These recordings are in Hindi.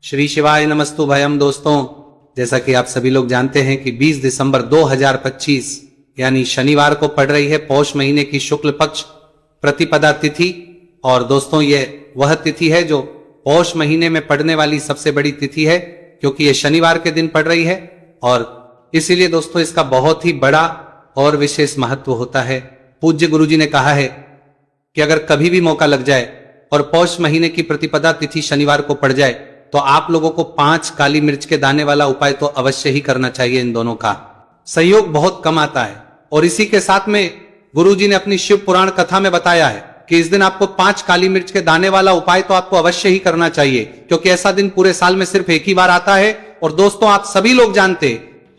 श्री शिवाय नमस्तु भयम। दोस्तों, जैसा कि आप सभी लोग जानते हैं कि 20 दिसंबर 2025 यानी शनिवार को पड़ रही है पौष महीने की शुक्ल पक्ष प्रतिपदा तिथि। और दोस्तों, ये वह तिथि है जो पौष महीने में पड़ने वाली सबसे बड़ी तिथि है, क्योंकि ये शनिवार के दिन पड़ रही है और इसीलिए दोस्तों इसका बहुत ही बड़ा और विशेष महत्व होता है। पूज्य गुरुजी ने कहा है कि अगर कभी भी मौका लग जाए और पौष महीने की प्रतिपदा तिथि शनिवार को पड़ जाए तो आप लोगों को 5 काली मिर्च के दाने वाला उपाय तो अवश्य ही करना चाहिए। इन दोनों का संयोग बहुत कम आता है और इसी के साथ में गुरुजी ने अपनी शिव पुराण कथा में बताया है कि इस दिन आपको 5 काली मिर्च के दाने वाला उपाय तो आपको अवश्य ही करना चाहिए, क्योंकि ऐसा दिन पूरे साल में सिर्फ एक ही बार आता है। और दोस्तों, आप सभी लोग जानते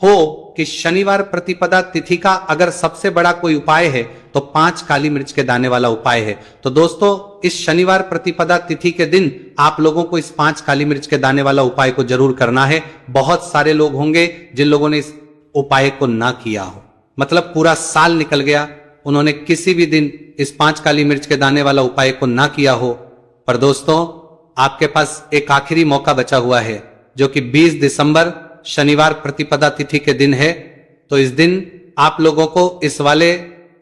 हो कि शनिवार प्रतिपदा तिथि का अगर सबसे बड़ा कोई उपाय है तो 5 काली मिर्च के दाने वाला उपाय है। तो दोस्तों, इस शनिवार प्रतिपदा तिथि के दिन आप लोगों को इस 5 काली मिर्च के दाने वाला उपाय को जरूर करना है। बहुत सारे लोग होंगे जिन लोगों ने इस उपाय को ना किया हो, मतलब पूरा साल निकल गया, उन्होंने किसी भी दिन इस 5 काली मिर्च के दाने वाला उपाय को ना किया हो। पर दोस्तों, आपके पास एक आखिरी मौका बचा हुआ है, जो कि 20 दिसंबर शनिवार प्रतिपदा तिथि के दिन है। तो इस दिन आप लोगों को इस वाले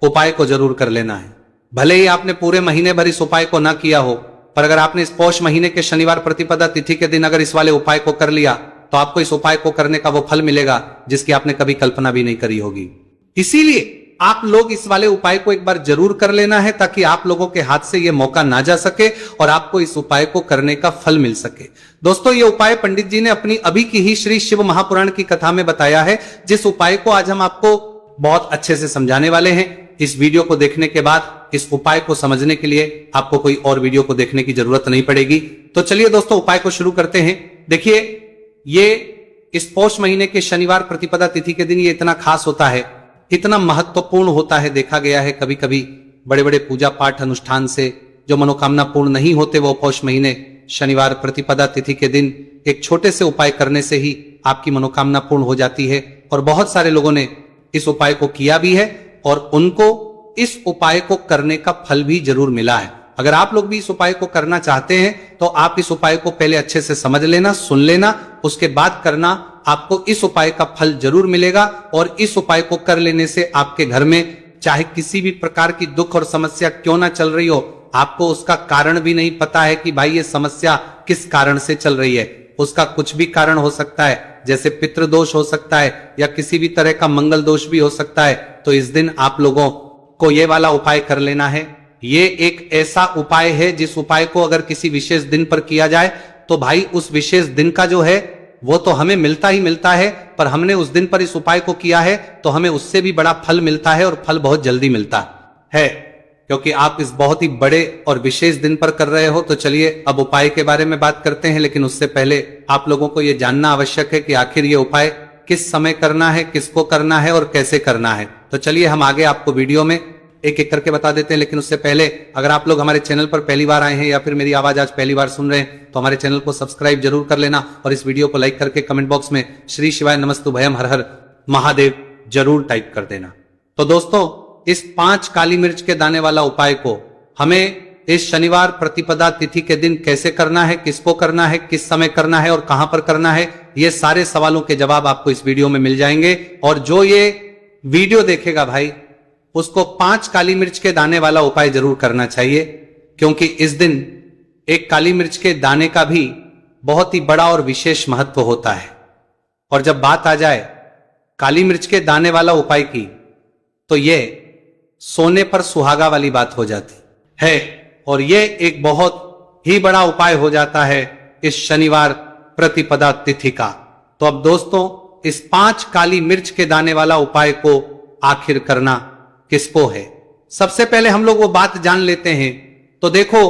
उपाय को जरूर कर लेना है। भले ही आपने पूरे महीने भर इस उपाय को ना किया हो, पर अगर आपने इस पौष महीने के शनिवार प्रतिपदा तिथि के दिन अगर इस वाले उपाय को कर लिया तो आपको इस उपाय को करने का वो फल मिलेगा जिसकी आपने कभी कल्पना भी नहीं करी होगी। इसीलिए आप लोग इस वाले उपाय को एक बार जरूर कर लेना है, ताकि आप लोगों के हाथ से यह मौका ना जा सके और आपको इस उपाय को करने का फल मिल सके। दोस्तों, ये उपाय पंडित जी ने अपनी अभी की ही श्री शिव महापुराण की कथा में बताया है, जिस उपाय को आज हम आपको बहुत अच्छे से समझाने वाले हैं। इस वीडियो को देखने के बाद इस उपाय को समझने के लिए आपको कोई और वीडियो को देखने की जरूरत नहीं पड़ेगी। तो चलिए दोस्तों, उपाय को शुरू करते हैं। देखिए, ये इस पौष महीने के शनिवार प्रतिपदा तिथि के दिन ये इतना खास होता है, इतना महत्वपूर्ण होता है। देखा गया है कभी कभी बड़े बड़े पूजा पाठ अनुष्ठान से जो मनोकामना पूर्ण नहीं होते, वो पौष महीने शनिवार प्रतिपदा तिथि के दिन एक छोटे से उपाय करने से ही आपकी मनोकामना पूर्ण हो जाती है। और बहुत सारे लोगों ने इस उपाय को किया भी है और उनको इस उपाय को करने का फल भी जरूर मिला है। अगर आप लोग भी इस उपाय को करना चाहते हैं तो आप इस उपाय को पहले अच्छे से समझ लेना, सुन लेना, उसके बाद करना। आपको इस उपाय का फल जरूर मिलेगा और इस उपाय को कर लेने से आपके घर में चाहे किसी भी प्रकार की दुख और समस्या क्यों ना चल रही हो, आपको उसका कारण भी नहीं पता है कि भाई ये समस्या किस कारण से चल रही है। उसका कुछ भी कारण हो सकता है, जैसे पितृदोष हो सकता है या किसी भी तरह का मंगल दोष भी हो सकता है। तो इस दिन आप लोगों को ये वाला उपाय कर लेना है। ये एक ऐसा उपाय है जिस उपाय को अगर किसी विशेष दिन पर किया जाए तो भाई उस विशेष दिन का जो है वो तो हमें मिलता ही मिलता है, पर हमने उस दिन पर इस उपाय को किया है तो हमें उससे भी बड़ा फल मिलता है और फल बहुत जल्दी मिलता है, क्योंकि आप इस बहुत ही बड़े और विशेष दिन पर कर रहे हो। तो चलिए अब उपाय के बारे में बात करते हैं, लेकिन उससे पहले आप लोगों को यह जानना आवश्यक है कि आखिर ये उपाय किस समय करना है, किसको करना है और कैसे करना है। तो चलिए हम आगे आपको वीडियो में एक एक करके बता देते हैं। लेकिन उससे पहले अगर आप लोग हमारे चैनल पर पहली बार आए हैं या फिर मेरी आवाज आज पहली बार सुन रहे हैं तो हमारे चैनल को सब्सक्राइब जरूर कर लेना और इस वीडियो को लाइक करके कमेंट बॉक्स में श्री शिवाय नमस्तु भयम हर हर महादेव जरूर टाइप कर देना। तो दोस्तों, इस 5 काली मिर्च के दाने वाला उपाय को हमें इस शनिवार प्रतिपदा तिथि के दिन कैसे करना है, किसको करना है, किस समय करना है और कहां पर करना है, ये सारे सवालों के जवाब आपको इस वीडियो में मिल जाएंगे। और जो ये वीडियो देखेगा भाई, उसको 5 काली मिर्च के दाने वाला उपाय जरूर करना चाहिए, क्योंकि इस दिन एक काली मिर्च के दाने का भी बहुत ही बड़ा और विशेष महत्व होता है। और जब बात आ जाए काली मिर्च के दाने वाला उपाय की, तो यह सोने पर सुहागा वाली बात हो जाती है और यह एक बहुत ही बड़ा उपाय हो जाता है इस शनिवार प्रतिपदा तिथि का। तो अब दोस्तों, इस 5 काली मिर्च के दाने वाला उपाय को आखिर करना किसको है, सबसे पहले हम लोग वो बात जान लेते हैं। तो देखो,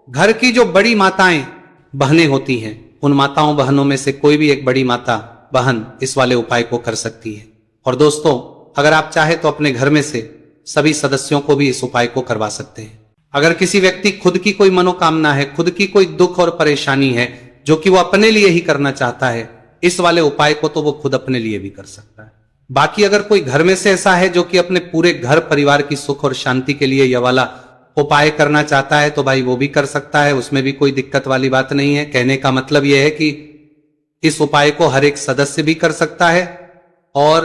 घर की जो बड़ी माताएं बहनें होती हैं, उन माताओं बहनों में से कोई भी एक बड़ी माता बहन इस वाले उपाय को कर सकती है। और दोस्तों, अगर आप चाहे तो अपने घर में से सभी सदस्यों को भी इस उपाय को करवा सकते हैं। अगर किसी व्यक्ति खुद की कोई मनोकामना है, खुद की कोई दुख और परेशानी है जो कि वो अपने लिए ही करना चाहता है, इस वाले उपाय को तो वो खुद अपने लिए भी कर सकता है। बाकी अगर कोई घर में से ऐसा है जो कि अपने पूरे घर परिवार की सुख और शांति के लिए यह वाला उपाय करना चाहता है तो भाई वो भी कर सकता है, उसमें भी कोई दिक्कत वाली बात नहीं है। कहने का मतलब यह है कि इस उपाय को हर एक सदस्य भी कर सकता है और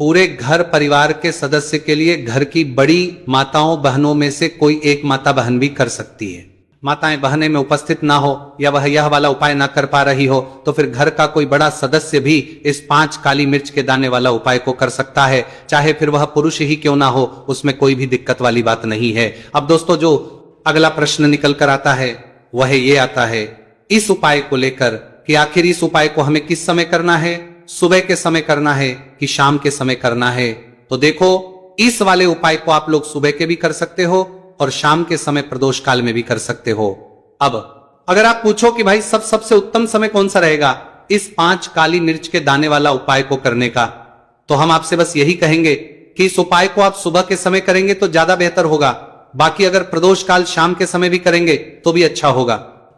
पूरे घर परिवार के सदस्य के लिए घर की बड़ी माताओं बहनों में से कोई एक माता बहन भी कर सकती है। माताएं बहनें में उपस्थित ना हो या वह यह वाला उपाय ना कर पा रही हो तो फिर घर का कोई बड़ा सदस्य भी इस 5 काली मिर्च के दाने वाला उपाय को कर सकता है, चाहे फिर वह पुरुष ही क्यों ना हो, उसमें कोई भी दिक्कत वाली बात नहीं है। अब दोस्तों जो अगला प्रश्न निकल कर आता है वह ये आता है इस उपाय को लेकर कि आखिर इस उपाय को हमें किस समय करना है, सुबह के समय करना है कि शाम के समय करना है। तो देखो इस वाले उपाय को आप लोग सुबह के भी कर सकते हो और शाम के समय प्रदोष काल में भी कर सकते हो। अब अगर आप पूछो कि भाई सबसे उत्तम समय कौन सा रहेगा इस 5 काली मिर्च के दाने वाला उपाय को करने का, तो हम आपसे बस यही कहेंगे कि इस उपाय को आप सुबह के समय करेंगे तो ज्यादा बेहतर होगा। बाकी अगर प्रदोष काल शाम के समय भी करेंगे तो भी अच्छा होगा,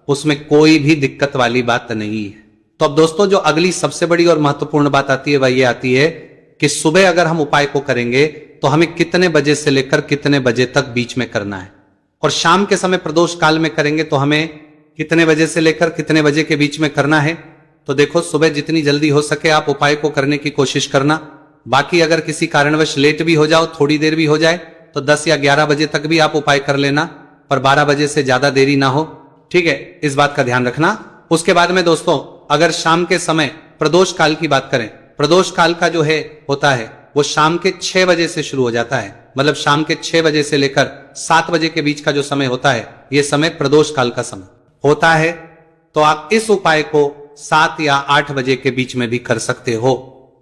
उसमें कोई भी दिक्कत वाली बात नहीं है। तो अब दोस्तों जो अगली सबसे बड़ी और महत्वपूर्ण बात आती है वह ये आती है कि सुबह अगर हम उपाय को करेंगे तो हमें कितने बजे से लेकर कितने बजे तक बीच में करना है, और शाम के समय प्रदोष काल में करेंगे तो हमें कितने बजे से लेकर कितने बजे के बीच में करना है। तो देखो सुबह जितनी जल्दी हो सके आप उपाय को करने की कोशिश करना। बाकी अगर किसी कारणवश लेट भी हो जाओ, थोड़ी देर भी हो जाए, तो 10 या 11 बजे तक भी आप उपाय कर लेना, पर 12 बजे से ज्यादा देरी ना हो, ठीक है, इस बात का ध्यान रखना। उसके बाद में दोस्तों अगर शाम के समय प्रदोष काल की बात करें, प्रदोष काल का जो है होता है वो शाम के 6 बजे से शुरू हो जाता है, मतलब शाम के 6 बजे से लेकर 7 बजे के बीच का जो समय होता है यह समय प्रदोष काल का समय होता है। तो आप इस उपाय को 7 या 8 बजे के बीच में भी कर सकते हो,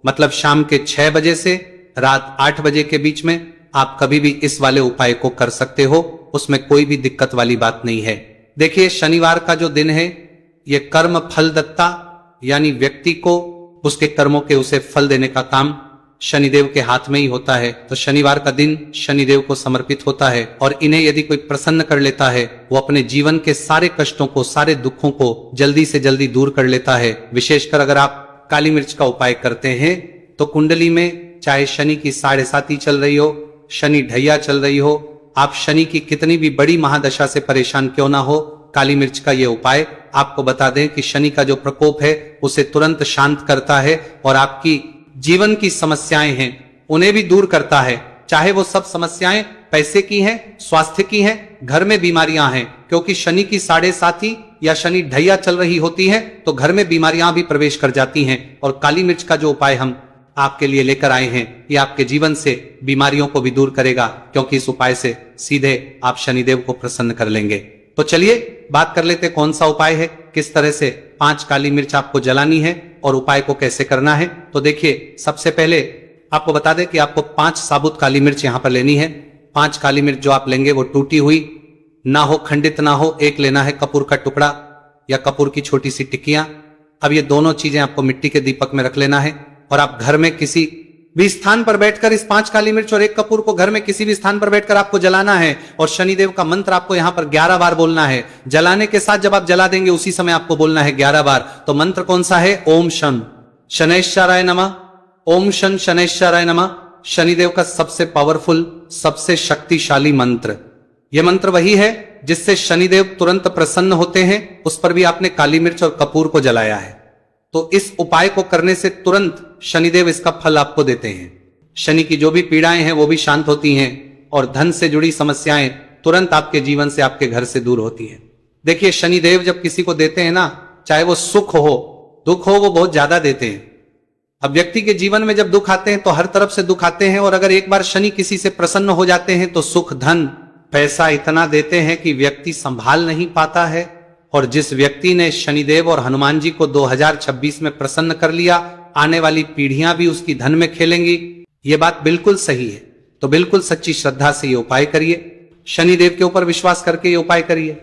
मतलब शाम के 6 बजे से रात 8 बजे के बीच में आप कभी भी इस वाले उपाय को कर सकते हो, उसमें कोई भी दिक्कत वाली बात नहीं है। देखिए शनिवार का जो दिन है ये कर्म फल दत्ता, यानी व्यक्ति को उसके कर्मों के उसे फल देने का काम शनिदेव के हाथ में ही होता है। तो शनिवार का दिन शनिदेव को समर्पित होता है और इन्हें यदि कोई प्रसन्न कर लेता है वो अपने जीवन के सारे कष्टों को, सारे दुखों को जल्दी से जल्दी दूर कर लेता है। विशेषकर अगर आप काली मिर्च का उपाय करते हैं तो कुंडली में चाहे शनि की 7.5 चल रही हो, शनि ढैया चल रही हो, आप शनि की कितनी भी बड़ी महादशा से परेशान क्यों ना हो, काली मिर्च का ये उपाय आपको बता दें कि शनि का जो प्रकोप है उसे तुरंत शांत करता है और आपकी जीवन की समस्याएं हैं उन्हें भी दूर करता है। चाहे वो सब समस्याएं पैसे की हैं, स्वास्थ्य की हैं, घर में बीमारियां हैं, क्योंकि शनि की 7.5 या शनि ढैया चल रही होती है तो घर में बीमारियां भी प्रवेश कर जाती हैं। और काली मिर्च का जो उपाय हम आपके लिए लेकर आए हैं ये आपके जीवन से बीमारियों को भी दूर करेगा, क्योंकि इस उपाय से सीधे आप शनिदेव को प्रसन्न कर लेंगे। तो चलिए बात कर लेते कौन सा उपाय है, किस तरह से 5 काली मिर्च आपको जलानी है और उपाय को कैसे करना है। तो देखिए सबसे पहले आपको बता दें कि आपको 5 साबुत काली मिर्च यहां पर लेनी है। 5 काली मिर्च जो आप लेंगे वो टूटी हुई ना हो, खंडित ना हो। एक लेना है कपूर का टुकड़ा या कपूर की छोटी सी टिक्कियां। अब ये दोनों चीजें आपको मिट्टी के दीपक में रख लेना है और आप घर में किसी भी स्थान पर बैठकर इस 5 काली मिर्च और 1 कपूर को घर में किसी भी स्थान पर बैठकर आपको जलाना है और शनिदेव का मंत्र आपको यहां पर 11 बार बोलना है। जलाने के साथ जब आप जला देंगे उसी समय आपको बोलना है 11 बार। तो मंत्र कौन सा है? ओम शं शनैश्चराय नमः, ओम शं शनैश्चराय नमः। शनिदेव का सबसे पावरफुल, सबसे शक्तिशाली मंत्र। यह मंत्र वही है जिससे शनिदेव तुरंत प्रसन्न होते हैं। उस पर भी आपने काली मिर्च और कपूर को जलाया है, तो इस उपाय को करने से तुरंत शनिदेव इसका फल आपको देते हैं। शनि की जो भी पीड़ाएं हैं वो भी शांत होती हैं और धन से जुड़ी समस्याएं तुरंत आपके जीवन से, आपके घर से दूर होती हैं। देखिए शनिदेव जब किसी को देते हैं ना, चाहे वो सुख हो दुख हो, वो बहुत ज्यादा देते हैं। अब व्यक्ति के जीवन में जब दुख आते हैं तो हर तरफ से दुख आते हैं, और अगर एक बार शनि किसी से प्रसन्न हो जाते हैं तो सुख, धन, पैसा इतना देते हैं कि व्यक्ति संभाल नहीं पाता है। और जिस व्यक्ति ने शनिदेव और हनुमान जी को 2026 में प्रसन्न कर लिया, आने वाली पीढ़ियां भी उसकी धन में खेलेंगी। ये बात बिल्कुल सही है। तो बिल्कुल सच्ची श्रद्धा से ये उपाय करिए, शनिदेव के ऊपर विश्वास करके ये उपाय करिए।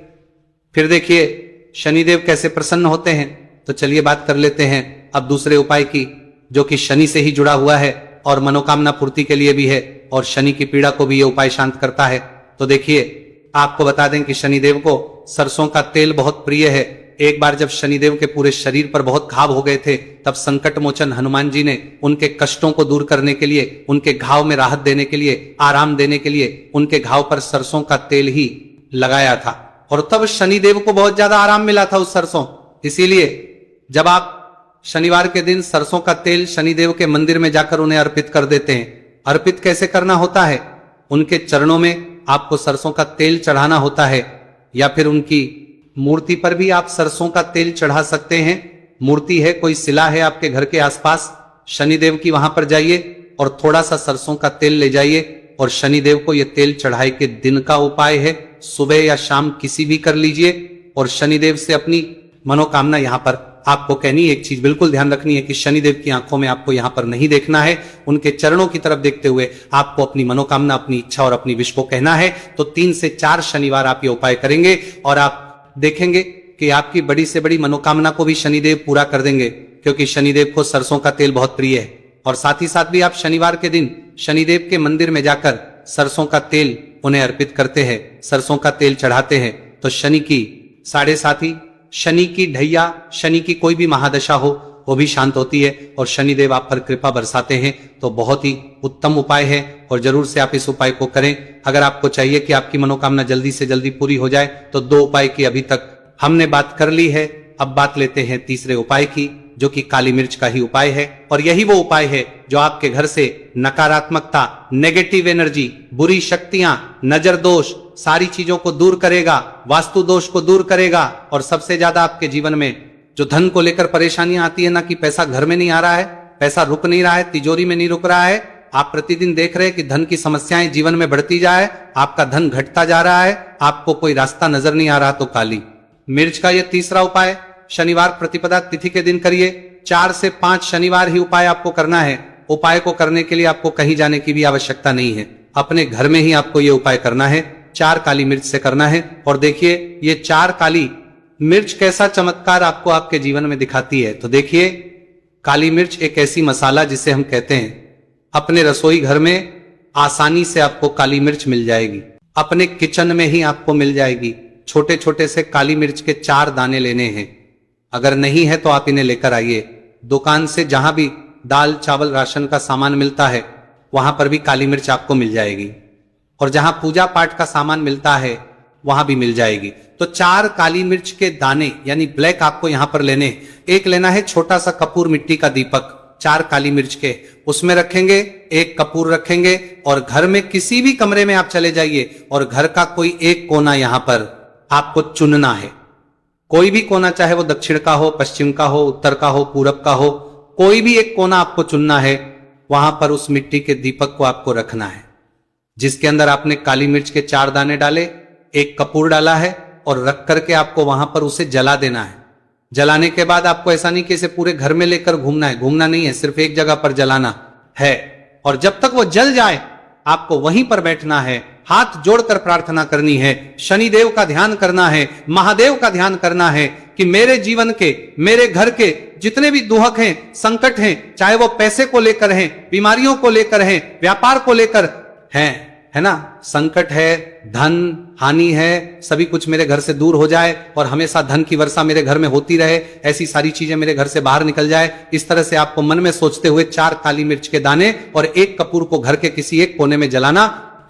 फिर देखिए शनिदेव कैसे प्रसन्न होते हैं। तो चलिए बात कर लेते हैं अब दूसरे उपाय की, जो कि शनि से ही जुड़ा हुआ है और मनोकामना पूर्ति के लिए भी है, और शनि की पीड़ा को भी ये उपाय शांत करता है। तो देखिए आपको बता दें कि शनिदेव को सरसों का तेल बहुत प्रिय है। एक बार जब शनिदेव के पूरे शरीर पर बहुत घाव हो गए थे, तब संकट मोचन हनुमान जी ने उनके कष्टों को दूर करने के लिए, उनके घाव में राहत देने के लिए, आराम देने के लिए उनके घाव पर सरसों का तेल ही लगाया था। और तब शनिदेव को बहुत ज्यादा आराम मिला था उस सरसों। इसीलिए जब आप शनिवार के दिन सरसों का तेल शनिदेव के मंदिर में जाकर उन्हें अर्पित कर देते हैं। अर्पित कैसे करना होता है? उनके चरणों में आपको सरसों का तेल चढ़ाना होता है, या फिर उनकी मूर्ति पर भी आप सरसों का तेल चढ़ा सकते हैं। मूर्ति है, कोई शिला है आपके घर के आसपास, शनिदेव की, वहां पर जाइए और थोड़ा सा सरसों का तेल ले जाइए और शनिदेव को यह तेल चढ़ाए के दिन का उपाय है। सुबह या शाम किसी भी कर लीजिए और शनिदेव से अपनी मनोकामना यहां पर आपको कहनी है। एक चीज बिल्कुल ध्यान रखनी है कि शनिदेव की आंखों में आपको यहां पर नहीं देखना है, उनके चरणों की तरफ देखते हुए आपको अपनी मनोकामना, अपनी इच्छा और अपनी विश को कहना है। तो 3 से 4 शनिवार आप ये उपाय करेंगे और आप देखेंगे कि आपकी बड़ी से बड़ी मनोकामना को भी शनिदेव पूरा कर देंगे, क्योंकि शनिदेव को सरसों का तेल बहुत प्रिय है। और साथ ही साथ भी आप शनिवार के दिन शनिदेव के मंदिर में जाकर सरसों का तेल उन्हें अर्पित करते हैं, सरसों का तेल चढ़ाते हैं, तो शनि की साढ़े साथी, शनि की ढैया, शनि की कोई भी महादशा हो वो भी शांत होती है और शनिदेव आप पर कृपा बरसाते हैं। तो बहुत ही उत्तम उपाय है और जरूर से आप इस उपाय को करें। अगर आपको चाहिए कि आपकी मनोकामना जल्दी से जल्दी पूरी हो जाए तो 2 उपाय की अभी तक हमने बात कर ली है। अब बात लेते हैं तीसरे उपाय की, जो कि काली मिर्च का ही उपाय है। और यही वो उपाय है जो आपके घर से नकारात्मकता, नेगेटिव एनर्जी, बुरी शक्तियां, नजर दोष, सारी चीजों को दूर करेगा, वास्तु दोष को दूर करेगा। और सबसे ज्यादा आपके जीवन में जो धन को लेकर परेशानियां आती है ना, कि पैसा घर में नहीं आ रहा है, पैसा रुक नहीं रहा है, तिजोरी में नहीं रुक रहा है, आप प्रतिदिन देख रहे हैं कि धन की समस्याएं जीवन में बढ़ती जाए, आपका धन घटता जा रहा है, आपको कोई रास्ता नजर नहीं आ रहा, तो काली मिर्च का यह तीसरा उपाय शनिवार प्रतिपदा तिथि के दिन करिए। 4 से 5 शनिवार ही उपाय आपको करना है। उपाय को करने के लिए आपको कहीं जाने की भी आवश्यकता नहीं है, अपने घर में ही आपको यह उपाय करना है। 4 काली मिर्च से करना है। और देखिए ये 4 काली मिर्च कैसा चमत्कार आपको आपके जीवन में दिखाती है। तो देखिए, काली मिर्च एक ऐसी मसाला जिसे हम कहते हैं अपने रसोई घर में आसानी से आपको काली मिर्च मिल जाएगी, अपने किचन में ही आपको मिल जाएगी। छोटे छोटे से काली मिर्च के 4 दाने लेने हैं। अगर नहीं है तो आप इन्हें लेकर आइए दुकान से, जहां भी दाल चावल राशन का सामान मिलता है वहां पर भी काली मिर्च आपको मिल जाएगी, और जहां पूजा पाठ का सामान मिलता है वहां भी मिल जाएगी। तो 4 काली मिर्च के दाने यानी ब्लैक आपको यहां पर लेने। एक लेना है छोटा सा कपूर मिट्टी का दीपक, 4 काली मिर्च के उसमें रखेंगे, एक कपूर रखेंगे, और घर में किसी भी कमरे में आप चले जाइए और घर का कोई एक कोना यहां पर आपको चुनना है। कोई भी कोना, चाहे वो दक्षिण का हो, पश्चिम का हो, उत्तर का हो, पूरब का हो, कोई भी एक कोना आपको चुनना है। वहां पर उस मिट्टी के दीपक को आपको रखना है, जिसके अंदर आपने काली मिर्च के 4 दाने डाले, एक कपूर डाला है, और रख करके आपको वहां पर उसे जला देना है। जलाने के बाद आपको ऐसा नहीं कि इसे पूरे घर में लेकर घूमना है, घूमना नहीं है, सिर्फ एक जगह पर जलाना है। और जब तक वो जल जाए आपको वहीं पर बैठना है, हाथ जोड़कर प्रार्थना करनी है, शनिदेव का ध्यान करना है, महादेव का ध्यान करना है कि मेरे जीवन के, मेरे घर के जितने भी दुहक हैं, संकट हैं, चाहे वो पैसे को लेकर हैं, बीमारियों को लेकर हैं, व्यापार को लेकर हैं, है ना, संकट है, धन हानि है, सभी कुछ मेरे घर से दूर हो जाए और हमेशा धन की वर्षा मेरे घर में होती रहे, ऐसी सारी चीजें मेरे घर से बाहर निकल जाए। इस तरह से आपको मन में सोचते हुए 4 काली मिर्च के दाने और एक कपूर को घर के किसी एक कोने में जलाना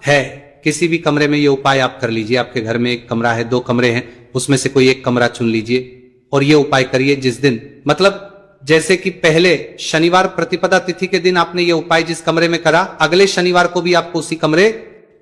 है। किसी भी कमरे में ये उपाय आप कर लीजिए। आपके घर में 1 कमरा है, 2 कमरे हैं, उसमें से कोई एक कमरा चुन लीजिए और ये उपाय करिए। जिस दिन, मतलब जैसे कि पहले शनिवार प्रतिपदा तिथि के दिन आपने ये उपाय जिस कमरे में करा, अगले शनिवार को भी आपको उसी कमरे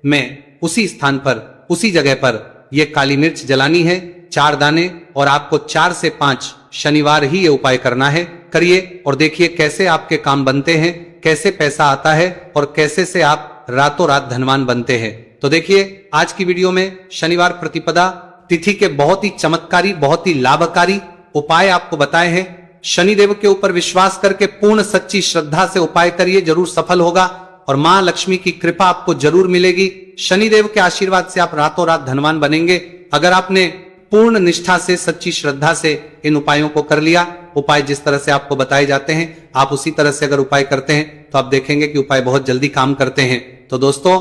में, उसी स्थान पर, उसी जगह पर ये काली मिर्च जलानी है, 4 दाने, और आपको 4 से 5 शनिवार ही ये उपाय करना है। करिए और देखिए कैसे आपके काम बनते हैं, कैसे पैसा आता है और कैसे से आप रातों रात धनवान बनते हैं। तो देखिए आज की वीडियो में शनिवार प्रतिपदा तिथि के बहुत ही चमत्कारी, बहुत ही लाभकारी उपाय आपको बताए हैं। शनिदेव के ऊपर विश्वास करके पूर्ण सच्ची श्रद्धा से उपाय करिए, जरूर सफल होगा और मां लक्ष्मी की कृपा आपको जरूर मिलेगी। शनिदेव के आशीर्वाद से आप रातों रात धनवान बनेंगे। अगर आपने पूर्ण निष्ठा से, सच्ची श्रद्धा से इन उपायों को कर लिया, उपाय जिस तरह से आपको बताए जाते हैं आप उसी तरह से अगर उपाय करते हैं तो आप देखेंगे कि उपाय बहुत जल्दी काम करते हैं। तो दोस्तों